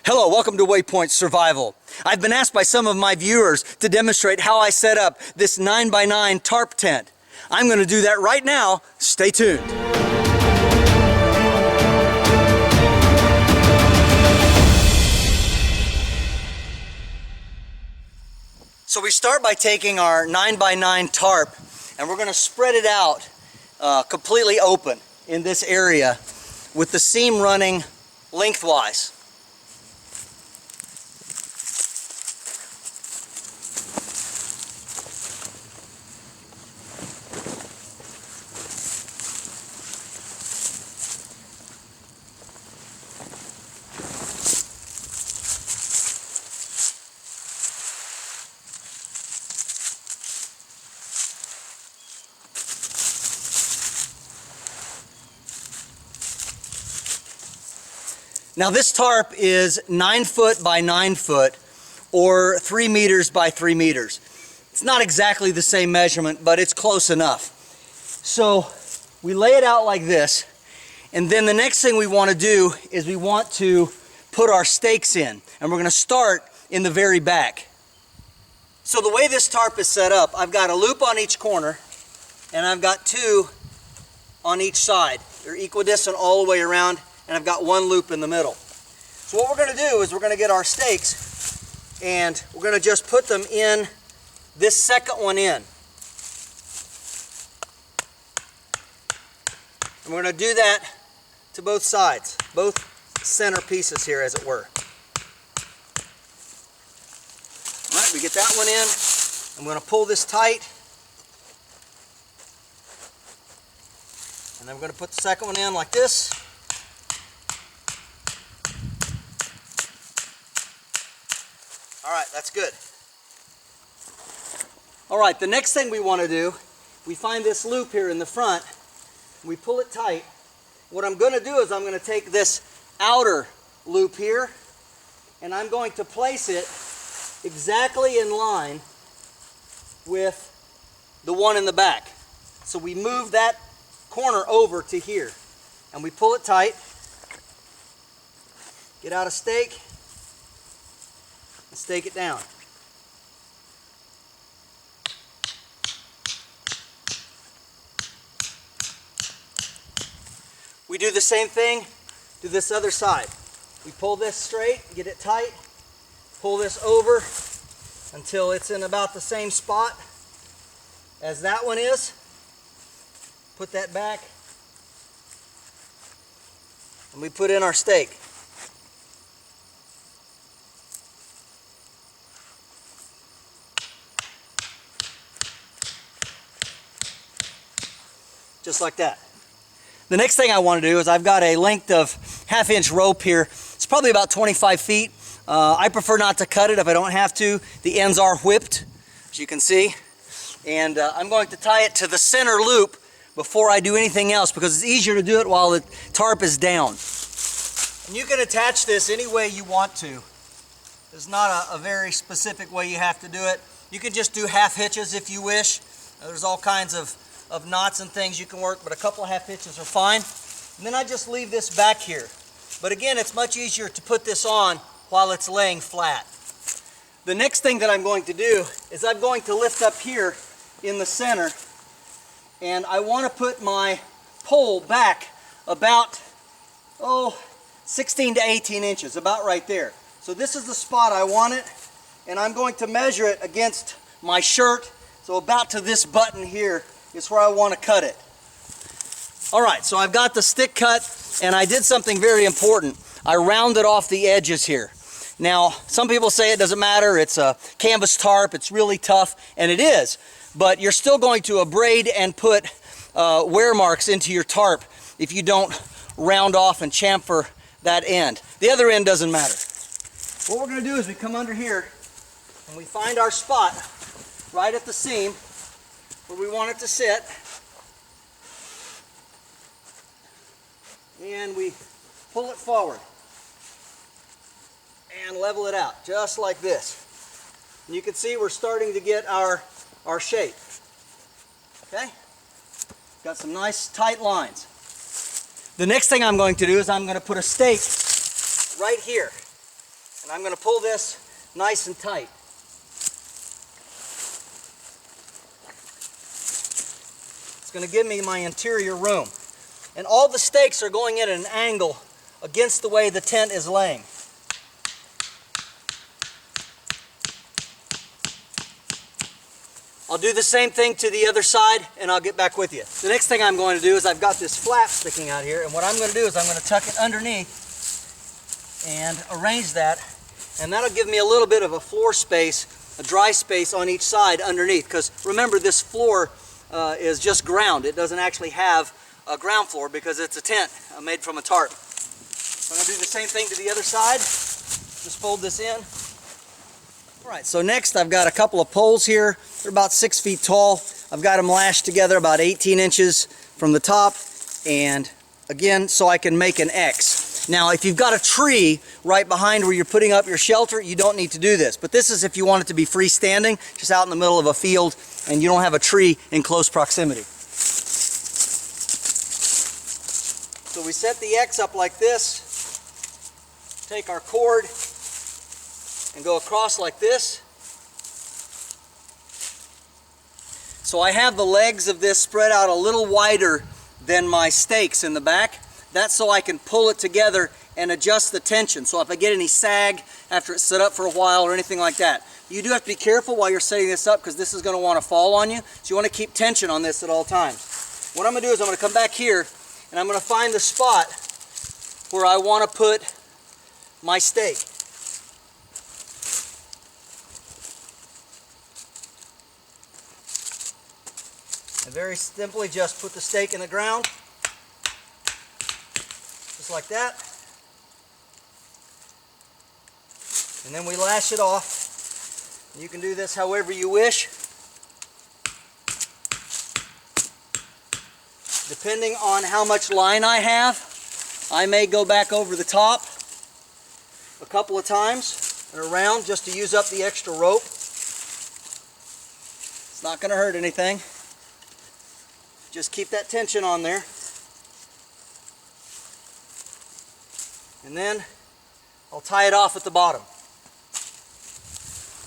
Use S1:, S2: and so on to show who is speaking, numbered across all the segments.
S1: Hello, welcome to Waypoint Survival. I've been asked by some of my viewers to demonstrate how I set up this 9x9 tarp tent. I'm going to do that right now. Stay tuned. So we start by taking our 9x9 tarp and we're going to spread it out completely open in this area with the seam running lengthwise. Now this tarp is 9 foot by 9 foot or 3 meters by 3 meters. It's not exactly the same measurement, but it's close enough. So we lay it out like this, and then the next thing we want to do is we want to put our stakes in, and we're going to start in the very back. So the way this tarp is set up, I've got a loop on each corner and I've got 2 on each side. They're equidistant all the way around, and I've got 1 loop in the middle. So what we're going to do is we're going to get our stakes and we're going to just put them in this second one in. And we're going to do that to both sides, both center pieces here, as it were. All right, we get that one in. I'm going to pull this tight. And then we're going to put the second one in like this. All right, that's good. All right, the next thing we want to do, we find this loop here in the front. We pull it tight. What I'm going to do is I'm going to take this outer loop here and I'm going to place it exactly in line with the one in the back. So we move that corner over to here and we pull it tight. Get out a stake and stake it down. We do the same thing to this other side. We pull this straight, get it tight, pull this over until it's in about the same spot as that one is. Put that back and we put in our stake. Just like that. The next thing I want to do is I've got a length of 1/2 inch rope here. It's probably about 25 feet. I prefer not to cut it if I don't have to. The ends are whipped, as you can see. And I'm going to tie it to the center loop before I do anything else because it's easier to do it while the tarp is down. And you can attach this any way you want to. There's not a very specific way you have to do it. You can just do half hitches if you wish. There's all kinds of knots and things you can work, but a couple of half hitches are fine. And then I just leave this back here. But again, it's much easier to put this on while it's laying flat. The next thing that I'm going to do is I'm going to lift up here in the center, and I want to put my pole back about 16 to 18 inches, about right there. So this is the spot I want it, and I'm going to measure it against my shirt, so about to this button here is where I want to cut it. All right, so I've got the stick cut, and I did something very important. I rounded off the edges here. Now, some people say it doesn't matter, it's a canvas tarp, it's really tough, and it is, but you're still going to abrade and put wear marks into your tarp if you don't round off and chamfer that end. The other end doesn't matter. What we're going to do is we come under here and we find our spot right at the seam where we want it to sit, and we pull it forward and level it out just like this. And you can see we're starting to get our shape. Okay? Got some nice tight lines. The next thing I'm going to do is I'm going to put a stake right here. And I'm going to pull this nice and tight. It's going to give me my interior room. And all the stakes are going in at an angle against the way the tent is laying. I'll do the same thing to the other side and I'll get back with you. The next thing I'm going to do is I've got this flap sticking out here, and what I'm going to do is I'm going to tuck it underneath and arrange that, and that'll give me a little bit of a floor space, a dry space on each side underneath, because remember, this floor is just ground. It doesn't actually have a ground floor because it's a tent made from a tarp. So I'm going to do the same thing to the other side. Just fold this in. Alright, so next I've got a couple of poles here. They're about 6 feet tall. I've got them lashed together about 18 inches from the top, and again, so I can make an X. Now, if you've got a tree right behind where you're putting up your shelter, you don't need to do this. But this is if you want it to be freestanding, just out in the middle of a field, and you don't have a tree in close proximity. So we set the X up like this, take our cord, and go across like this. So I have the legs of this spread out a little wider than my stakes in the back. That's so I can pull it together and adjust the tension. So if I get any sag after it's set up for a while or anything like that. You do have to be careful while you're setting this up, because this is going to want to fall on you. So you want to keep tension on this at all times. What I'm going to do is I'm going to come back here and I'm going to find the spot where I want to put my stake. And very simply just put the stake in the ground, just like that. And then we lash it off. You can do this however you wish. Depending on how much line I have, I may go back over the top a couple of times and around just to use up the extra rope. It's not going to hurt anything. Just keep that tension on there. And then I'll tie it off at the bottom.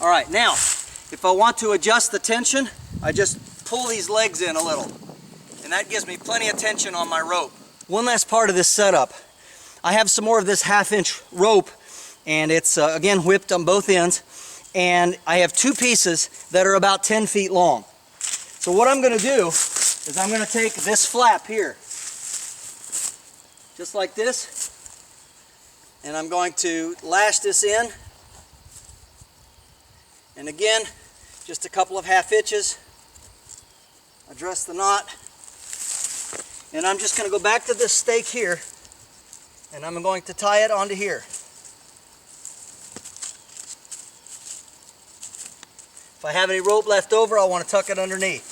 S1: Alright, now, if I want to adjust the tension, I just pull these legs in a little. And that gives me plenty of tension on my rope. One last part of this setup. I have some more of this 1/2-inch rope, and it's again whipped on both ends. And I have two pieces that are about 10 feet long. So what I'm going to do is I'm going to take this flap here, just like this, and I'm going to lash this in, and again, just a couple of 1/2 inches, address the knot, and I'm just going to go back to this stake here, and I'm going to tie it onto here. If I have any rope left over, I want to tuck it underneath.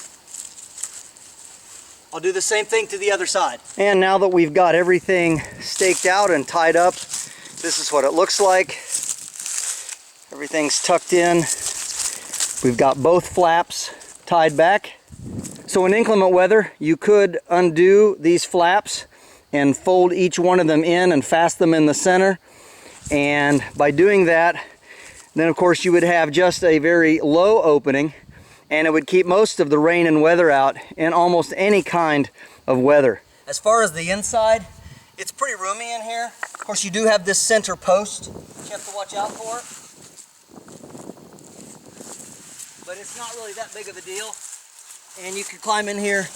S1: I'll do the same thing to the other side. And now that we've got everything staked out and tied up, this is what it looks like. Everything's tucked in. We've got both flaps tied back. So in inclement weather, you could undo these flaps and fold each one of them in and fasten them in the center. And by doing that, then of course you would have just a very low opening, and it would keep most of the rain and weather out in almost any kind of weather. As far as the inside, it's pretty roomy in here. Of course, you do have this center post you have to watch out for. But it's not really that big of a deal. And you can climb in here,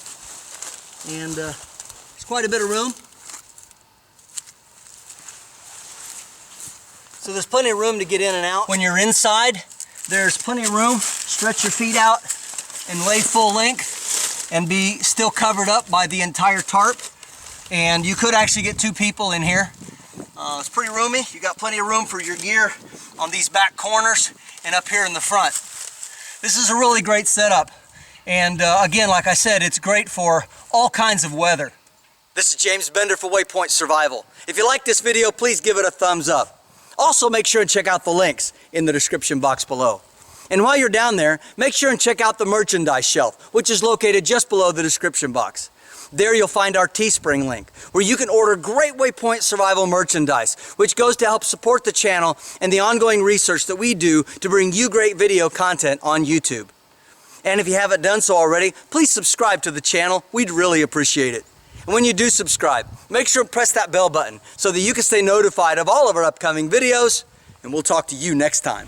S1: and there's quite a bit of room. So there's plenty of room to get in and out. When you're inside, there's plenty of room. Stretch your feet out and lay full length and be still covered up by the entire tarp. And you could actually get 2 people in here. It's pretty roomy. You got plenty of room for your gear on these back corners and up here in the front. This is a really great setup. And again, like I said, it's great for all kinds of weather. This is James Bender for Waypoint Survival. If you like this video, please give it a thumbs up. Also, make sure and check out the links in the description box below. And while you're down there, make sure and check out the merchandise shelf, which is located just below the description box. There you'll find our Teespring link, where you can order great Waypoint Survival merchandise, which goes to help support the channel and the ongoing research that we do to bring you great video content on YouTube. And if you haven't done so already, please subscribe to the channel. We'd really appreciate it. And when you do subscribe, make sure to press that bell button so that you can stay notified of all of our upcoming videos, and we'll talk to you next time.